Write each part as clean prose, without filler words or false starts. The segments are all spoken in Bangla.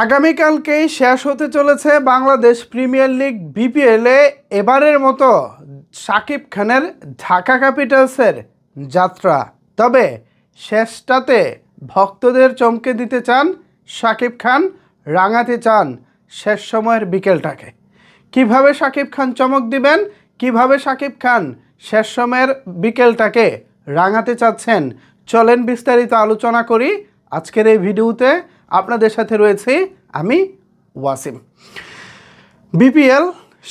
আগামীকালকেই শেষ হতে চলেছে বাংলাদেশ প্রিমিয়ার লিগ বিপিএলে এবারের মতো শাকিব খানের ঢাকা ক্যাপিটালসের যাত্রা। তবে শেষটাতে ভক্তদের চমকে দিতে চান শাকিব খান, রাঙাতে চান শেষ সময়ের বিকেলটাকে। কিভাবে শাকিব খান চমক দিবেন, কিভাবে শাকিব খান শেষ সময়ের বিকেলটাকে রাঙাতে চাচ্ছেন, চলেন বিস্তারিত আলোচনা করি আজকের এই ভিডিওতে। আপনাদের সাথে রয়েছি আমি ওয়াসিম। বিপিএল,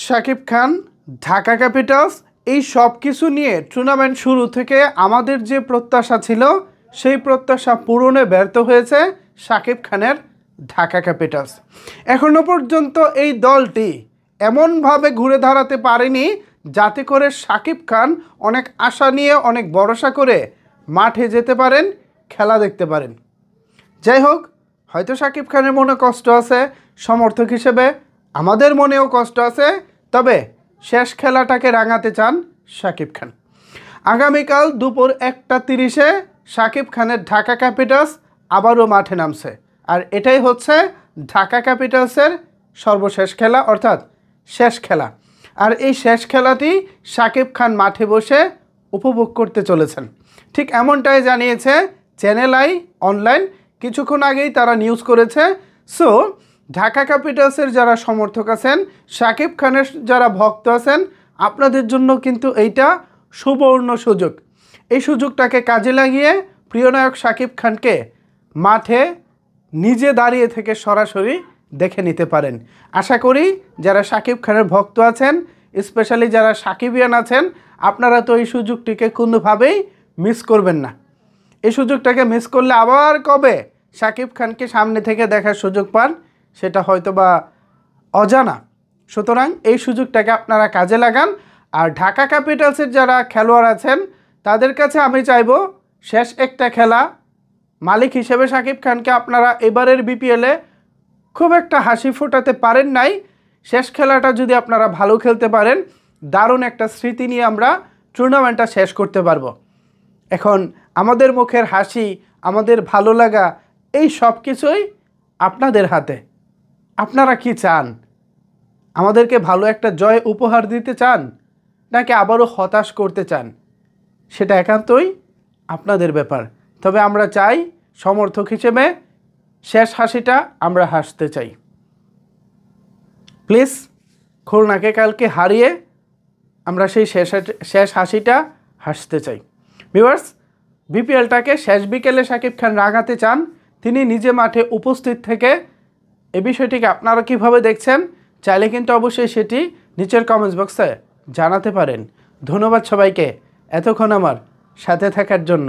শাকিব খান, ঢাকা ক্যাপিটালস, এই সব কিছু নিয়ে টুর্নামেন্ট শুরু থেকে আমাদের যে প্রত্যাশা ছিল সেই প্রত্যাশা পূরণে ব্যর্থ হয়েছে শাকিব খানের ঢাকা ক্যাপিটালস। এখনও পর্যন্ত এই দলটি এমনভাবে ঘুরে দাঁড়াতে পারেনি যাতে করে শাকিব খান অনেক আশা নিয়ে, অনেক ভরসা করে মাঠে যেতে পারেন, খেলা দেখতে পারেন। যাই হোক, হয়তো শাকিব খানের মনে কষ্ট আছে, সমর্থক হিসেবে আমাদের মনেও কষ্ট আছে, তবে শেষ খেলাটাকে রাঙাতে চান শাকিব খান। আগামীকাল দুপুর 1:30-এ শাকিব খানের ঢাকা ক্যাপিটালস আবারও মাঠে নামছে, আর এটাই হচ্ছে ঢাকা ক্যাপিটালসের সর্বশেষ খেলা, অর্থাৎ শেষ খেলা। আর এই শেষ খেলাটি শাকিব খান মাঠে বসে উপভোগ করতে চলেছেন। ঠিক এমনটাই জানিয়েছে চ্যানেল আই অনলাইন। কিছুক্ষণ আগেই তারা নিউজ করেছে। সো ঢাকা ক্যাপিটালসের যারা সমর্থক আছেন, শাকিব খানের যারা ভক্ত আছেন, আপনাদের জন্য কিন্তু এইটা সুবর্ণ সুযোগ। এই সুযোগটাকে কাজে লাগিয়ে প্রিয় নায়ক শাকিব খানকে মাঠে নিজে দাঁড়িয়ে থেকে সরাসরি দেখে নিতে পারেন। আশা করি যারা শাকিব খানের ভক্ত আছেন, স্পেশালি যারা সাকিবিয়ান আছেন, আপনারা তো এই সুযোগটিকে কোনোভাবেই মিস করবেন না। এই সুযোগটাকে মিস করলে আবার কবে শাকিব খানকে সামনে থেকে দেখার সুযোগ পান সেটা হয়তো বা অজানা। সুতরাং এই সুযোগটাকে আপনারা কাজে লাগান। আর ঢাকা ক্যাপিটালসের যারা খেলোয়াড় আছেন তাদের কাছে আমি চাইব, শেষ একটা খেলা, মালিক হিসেবে শাকিব খানকে আপনারা এবারের বিপিএলে খুব একটা হাসি ফোটাতে পারেন নাই, শেষ খেলাটা যদি আপনারা ভালো খেলতে পারেন, দারুণ একটা স্মৃতি নিয়ে আমরা টুর্নামেন্টটা শেষ করতে পারবো। এখন আমাদের মুখের হাসি, আমাদের ভালো লাগা, এই সব কিছুই আপনাদের হাতে। আপনারা কি চান? আমাদেরকে ভালো একটা জয় উপহার দিতে চান, নাকি আবারও হতাশ করতে চান? সেটা একান্তই আপনাদের ব্যাপার। তবে আমরা চাই, সমর্থক হিসেবে শেষ হাসিটা আমরা হাসতে চাই। প্লিজ খুলনাকে কালকে হারিয়ে আমরা সেই শেষ হাসিটা হাসতে চাই। ভিউয়ার্স, বিপিএলটাকে শেষ বিকেলে শাকিব খান রাঙাতে চান, তিনি নিজে মাঠে উপস্থিত থেকে। এই বিষয়টিকে আপনারা কীভাবে দেখছেন চাইলে কিন্তু অবশ্যই সেটি নিচের কমেন্টস বক্সে জানাতে পারেন। ধন্যবাদ সবাইকে এতক্ষণ আমার সাথে থাকার জন্য।